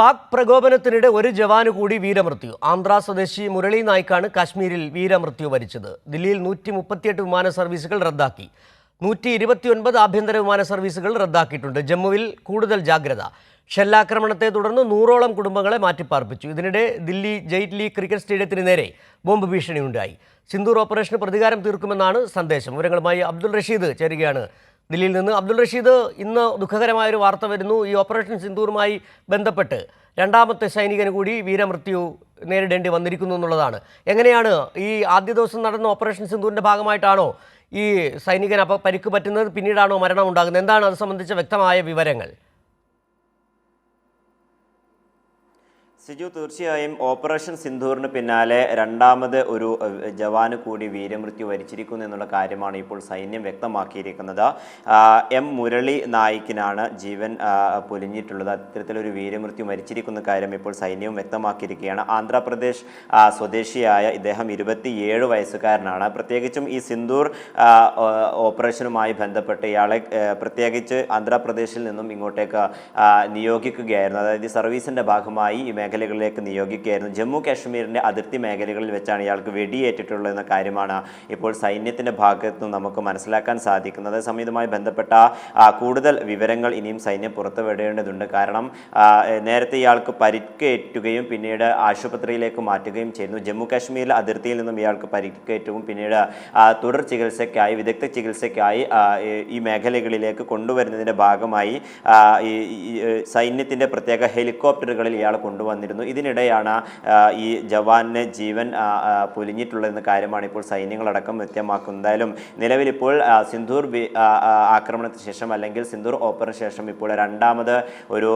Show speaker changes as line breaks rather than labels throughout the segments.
പാക് പ്രകോപനത്തിനിടെ ഒരു ജവാന് കൂടി വീരമൃത്യു. ആന്ധ്ര സ്വദേശി മുരളി നായിക്കാണ് കാശ്മീരിൽ വീരമൃത്യു വരിച്ചത്. ദില്ലിയിൽ 138 വിമാന സർവീസുകൾ റദ്ദാക്കി. 129 ആഭ്യന്തര വിമാന സർവീസുകൾ റദ്ദാക്കിയിട്ടുണ്ട്. ജമ്മുവിൽ കൂടുതൽ ജാഗ്രത. ഷെല്ലാക്രമണത്തെ തുടർന്ന് 100ഓളം കുടുംബങ്ങളെ മാറ്റിപ്പാർപ്പിച്ചു. ഇതിനിടെ ദില്ലി ജെയ്റ്റ്ലി ക്രിക്കറ്റ് സ്റ്റേഡിയത്തിന് നേരെ ബോംബ് ഭീഷണിയുണ്ടായി. സിന്ദൂർ ഓപ്പറേഷന് പ്രതികാരം തീർക്കുമെന്നാണ് സന്ദേശം. വിവരങ്ങളുമായി അബ്ദുൾ റഷീദ് ചേരുകയാണ് ദില്ലിയിൽ നിന്ന്. അബ്ദുൾ റഷീദ്, ഇന്ന് ദുഃഖകരമായൊരു വാർത്ത വരുന്നു. ഈ ഓപ്പറേഷൻ സിന്ദൂറുമായി ബന്ധപ്പെട്ട് രണ്ടാമത്തെ സൈനികന് കൂടി വീരമൃത്യു നേരിടേണ്ടി വന്നിരിക്കുന്നു എന്നുള്ളതാണ്. എങ്ങനെയാണ് ഈ ആദ്യ ദിവസം നടന്ന ഓപ്പറേഷൻ സിന്ദൂറിൻ്റെ ഭാഗമായിട്ടാണോ ഈ സൈനികന് പരിക്ക് പറ്റുന്നത്, പിന്നീടാണോ മരണം ഉണ്ടാകുന്നത്? എന്താണ് അത് സംബന്ധിച്ച വ്യക്തമായ വിവരങ്ങൾ?
സിജു, തീർച്ചയായും ഓപ്പറേഷൻ സിന്ദൂറിന് പിന്നാലെ രണ്ടാമത് ഒരു ജവാന് കൂടി വീരമൃത്യു വരിച്ചിരിക്കുന്നു എന്നുള്ള കാര്യമാണ് ഇപ്പോൾ സൈന്യം വ്യക്തമാക്കിയിരിക്കുന്നത്. എം മുരളി നായിക്കിനാണ് ജീവൻ പൊലിഞ്ഞിട്ടുള്ളത്. അത്തരത്തിലൊരു വീരമൃത്യു മരിച്ചിരിക്കുന്ന കാര്യം ഇപ്പോൾ സൈന്യവും വ്യക്തമാക്കിയിരിക്കുകയാണ്. ആന്ധ്രാപ്രദേശ് സ്വദേശിയായ ഇദ്ദേഹം 27 വയസ്സുകാരനാണ്. പ്രത്യേകിച്ചും ഈ സിന്ദൂർ ഓപ്പറേഷനുമായി ബന്ധപ്പെട്ട് ഇയാളെ പ്രത്യേകിച്ച് ആന്ധ്രാപ്രദേശിൽ നിന്നും ഇങ്ങോട്ടേക്ക് നിയോഗിക്കുകയായിരുന്നു. അതായത് സർവീസിൻ്റെ ഭാഗമായി ഈ മേഖലകളിലേക്ക് നിയോഗിക്കുകയായിരുന്നു. ജമ്മു കാശ്മീരിൻ്റെ അതിർത്തി മേഖലകളിൽ വെച്ചാണ് ഇയാൾക്ക് വെടിയേറ്റിട്ടുള്ളത് എന്ന കാര്യമാണ് ഇപ്പോൾ സൈന്യത്തിൻ്റെ ഭാഗത്തു നിന്ന് നമുക്ക് മനസ്സിലാക്കാൻ സാധിക്കുന്നത്. സമയത്തുമായി ബന്ധപ്പെട്ട കൂടുതൽ വിവരങ്ങൾ ഇനിയും സൈന്യം പുറത്തുവിടേണ്ടതുണ്ട്. കാരണം നേരത്തെ ഇയാൾക്ക് പരിക്കേറ്റുകയും പിന്നീട് ആശുപത്രിയിലേക്ക് മാറ്റുകയും ചെയ്യുന്നു. ജമ്മു കാശ്മീരിലെ അതിർത്തിയിൽ നിന്നും ഇയാൾക്ക് പരിക്കേറ്റവും പിന്നീട് തുടർ ചികിത്സയ്ക്കായി, വിദഗ്ധ ചികിത്സയ്ക്കായി ഈ മേഖലകളിലേക്ക് കൊണ്ടുവരുന്നതിൻ്റെ ഭാഗമായി സൈന്യത്തിൻ്റെ പ്രത്യേക ഹെലികോപ്റ്ററുകളിൽ ഇയാൾ കൊണ്ടുവന്നിരുന്നു. ഇതിനിടെയാണ് ഈ ജവാന് ജീവൻ പൊലിഞ്ഞിട്ടുള്ളതെന്ന കാര്യമാണ് ഇപ്പോൾ സൈന്യങ്ങളടക്കം വ്യക്തമാക്കുന്നത്. എന്തായാലും നിലവിലിപ്പോൾ സിന്ദൂർ ആക്രമണത്തിന് ശേഷം, അല്ലെങ്കിൽ സിന്ദൂർ ഓപ്പറേഷന് ശേഷം ഇപ്പോൾ രണ്ടാമത് ഒരു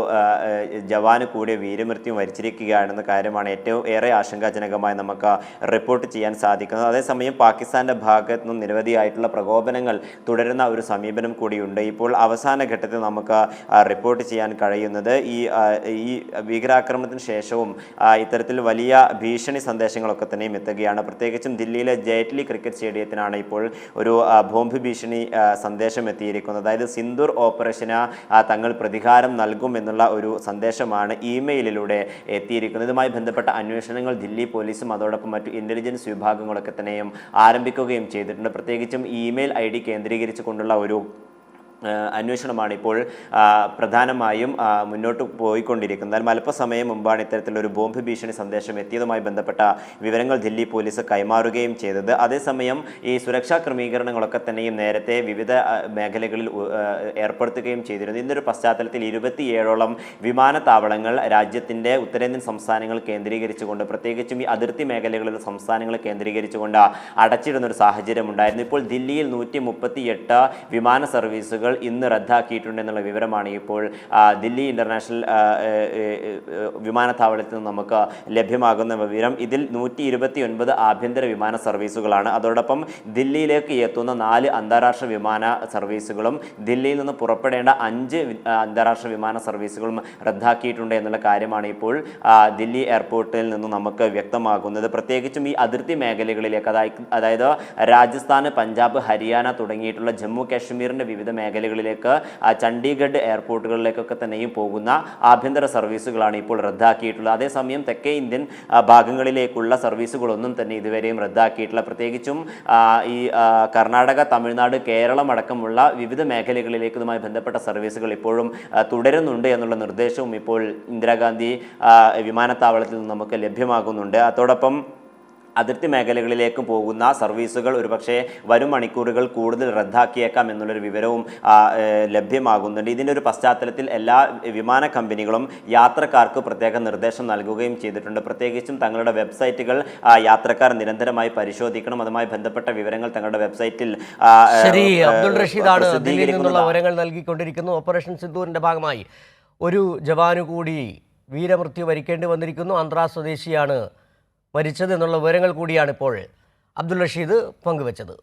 ജവാന് കൂടി വീരമൃത്യു വരിച്ചിരിക്കുകയാണെന്ന കാര്യമാണ് ഏറ്റവും ഏറെ ആശങ്കാജനകമായി നമുക്ക് റിപ്പോർട്ട് ചെയ്യാൻ സാധിക്കുന്നത്. അതേസമയം പാകിസ്ഥാൻ്റെ ഭാഗത്തു നിന്നും നിരവധിയായിട്ടുള്ള പ്രകോപനങ്ങൾ തുടരുന്ന ഒരു സമീപനം കൂടിയുണ്ട്. ഇപ്പോൾ അവസാന ഘട്ടത്തിൽ നമുക്ക് റിപ്പോർട്ട് ചെയ്യാൻ കഴിയുന്നത് ഈ ഭീകരാക്രമണത്തിന് ശേഷവും ഇത്തരത്തിൽ വലിയ ഭീഷണി സന്ദേശങ്ങളൊക്കെ തന്നെയും എത്തുകയാണ്. പ്രത്യേകിച്ചും ദില്ലിയിലെ ജെയ്റ്റ്ലി ക്രിക്കറ്റ് സ്റ്റേഡിയത്തിനാണ് ഇപ്പോൾ ഒരു ബോംബ് ഭീഷണി സന്ദേശം എത്തിയിരിക്കുന്നത്. അതായത് സിന്ദൂർ ഓപ്പറേഷന് തങ്ങൾ പ്രതികാരം നൽകും എന്നുള്ള ഒരു സന്ദേശമാണ് ഇമെയിലിലൂടെ എത്തിയിരിക്കുന്നത്. ഇതുമായി ബന്ധപ്പെട്ട അന്വേഷണങ്ങൾ ദില്ലി പോലീസും അതോടൊപ്പം മറ്റു ഇൻ്റലിജൻസ് വിഭാഗങ്ങളൊക്കെ തന്നെയും ആരംഭിക്കുകയും ചെയ്തിട്ടുണ്ട്. പ്രത്യേകിച്ചും ഇമെയിൽ ID കേന്ദ്രീകരിച്ചു കൊണ്ടുള്ള ഒരു അന്വേഷണമാണ് ഇപ്പോൾ പ്രധാനമായും മുന്നോട്ട് പോയിക്കൊണ്ടിരിക്കുന്നത്. എന്നാൽ അല്പസമയം മുമ്പാണ് ഇത്തരത്തിലൊരു ബോംബ് ഭീഷണി സന്ദേശം എത്തിയതുമായി ബന്ധപ്പെട്ട വിവരങ്ങൾ ദില്ലി പോലീസ് കൈമാറുകയും ചെയ്തത്. അതേസമയം ഈ സുരക്ഷാ ക്രമീകരണങ്ങളൊക്കെ തന്നെയും നേരത്തെ വിവിധ മേഖലകളിൽ ഏർപ്പെടുത്തുകയും ചെയ്തിരുന്നു. ഇതിൻ്റെ പശ്ചാത്തലത്തിൽ 27ഓളം വിമാനത്താവളങ്ങൾ രാജ്യത്തിൻ്റെ ഉത്തരേന്ത്യൻ സംസ്ഥാനങ്ങൾ കേന്ദ്രീകരിച്ചുകൊണ്ട്, പ്രത്യേകിച്ചും ഈ അതിർത്തി മേഖലകളിലുള്ള സംസ്ഥാനങ്ങൾ കേന്ദ്രീകരിച്ചുകൊണ്ട് അടച്ചിടുന്നൊരു സാഹചര്യം ഉണ്ടായിരുന്നു. ഇപ്പോൾ ദില്ലിയിൽ 138 വിമാന സർവീസുകൾ ഇന്ന് റദ്ദാക്കിയിട്ടുണ്ടെന്നുള്ള വിവരമാണ് ഇപ്പോൾ ദില്ലി ഇൻ്റർനാഷണൽ വിമാനത്താവളത്തിൽ നിന്ന് നമുക്ക് ലഭ്യമാകുന്ന വിവരം. ഇതിൽ 129 ആഭ്യന്തര വിമാന സർവീസുകളാണ്. അതോടൊപ്പം ദില്ലിയിലേക്ക് എത്തുന്ന 4 അന്താരാഷ്ട്ര വിമാന സർവീസുകളും ദില്ലിയിൽ നിന്ന് പുറപ്പെടേണ്ട 5 അന്താരാഷ്ട്ര വിമാന സർവീസുകളും റദ്ദാക്കിയിട്ടുണ്ട് എന്നുള്ള കാര്യമാണ് ഇപ്പോൾ ദില്ലി എയർപോർട്ടിൽ നിന്ന് നമുക്ക് വ്യക്തമാകുന്നത്. പ്രത്യേകിച്ചും ഈ അതിർത്തി മേഖലകളിലേക്ക്, അതായത് രാജസ്ഥാൻ, പഞ്ചാബ്, ഹരിയാന തുടങ്ങിയിട്ടുള്ള ജമ്മു കാശ്മീരിൻ്റെ വിവിധ മേഖലകളിലേക്ക്, ചണ്ഡീഗഡ് എയർപോർട്ടുകളിലേക്കൊക്കെ തന്നെയും പോകുന്ന ആഭ്യന്തര സർവീസുകളാണ് ഇപ്പോൾ റദ്ദാക്കിയിട്ടുള്ളത്. അതേസമയം തെക്കേ ഇന്ത്യൻ ഭാഗങ്ങളിലേക്കുള്ള സർവീസുകളൊന്നും തന്നെ ഇതുവരെയും റദ്ദാക്കിയിട്ടില്ല. പ്രത്യേകിച്ചും ഈ കർണാടക, തമിഴ്നാട്, കേരളം അടക്കമുള്ള വിവിധ മേഖലകളിലേക്ക് ഇതുമായി ബന്ധപ്പെട്ട സർവീസുകൾ ഇപ്പോഴും തുടരുന്നുണ്ട് എന്നുള്ള നിർദ്ദേശവും ഇപ്പോൾ ഇന്ദിരാഗാന്ധി വിമാനത്താവളത്തിൽ നിന്ന് നമുക്ക് ലഭ്യമാകുന്നുണ്ട്. അതോടൊപ്പം അതിർത്തി മേഖലകളിലേക്ക് പോകുന്ന സർവീസുകൾ ഒരുപക്ഷെ വരും മണിക്കൂറുകൾ കൂടുതൽ റദ്ദാക്കിയേക്കാം എന്നുള്ളൊരു വിവരവും ലഭ്യമാകുന്നുണ്ട്. ഇതിൻ്റെ ഒരു പശ്ചാത്തലത്തിൽ എല്ലാ വിമാന കമ്പനികളും യാത്രക്കാർക്ക് പ്രത്യേക നിർദ്ദേശം നൽകുകയും ചെയ്തിട്ടുണ്ട്. പ്രത്യേകിച്ചും തങ്ങളുടെ വെബ്സൈറ്റുകൾ യാത്രക്കാർ നിരന്തരമായി പരിശോധിക്കണം. അതുമായി ബന്ധപ്പെട്ട വിവരങ്ങൾ തങ്ങളുടെ വെബ്സൈറ്റിൽ
അബ്ദുൾ റഷീദാണ് ദില്ലിയിൽ നിന്നുള്ള വിവരങ്ങൾ നൽകിക്കൊണ്ടിരിക്കുന്നു. ഓപ്പറേഷൻ സിന്ദൂറിൻ്റെ ഭാഗമായി ഒരു ജവാനു കൂടി വീരമൃത്യു വരിക്കേണ്ടി വന്നിരിക്കുന്നു. ആന്ധ്ര സ്വദേശിയാണ് മരിച്ചത് എന്നുള്ള വിവരങ്ങൾ കൂടിയാണ് ഇപ്പോൾ അബ്ദുൾ റഷീദ് പങ്കുവച്ചത്.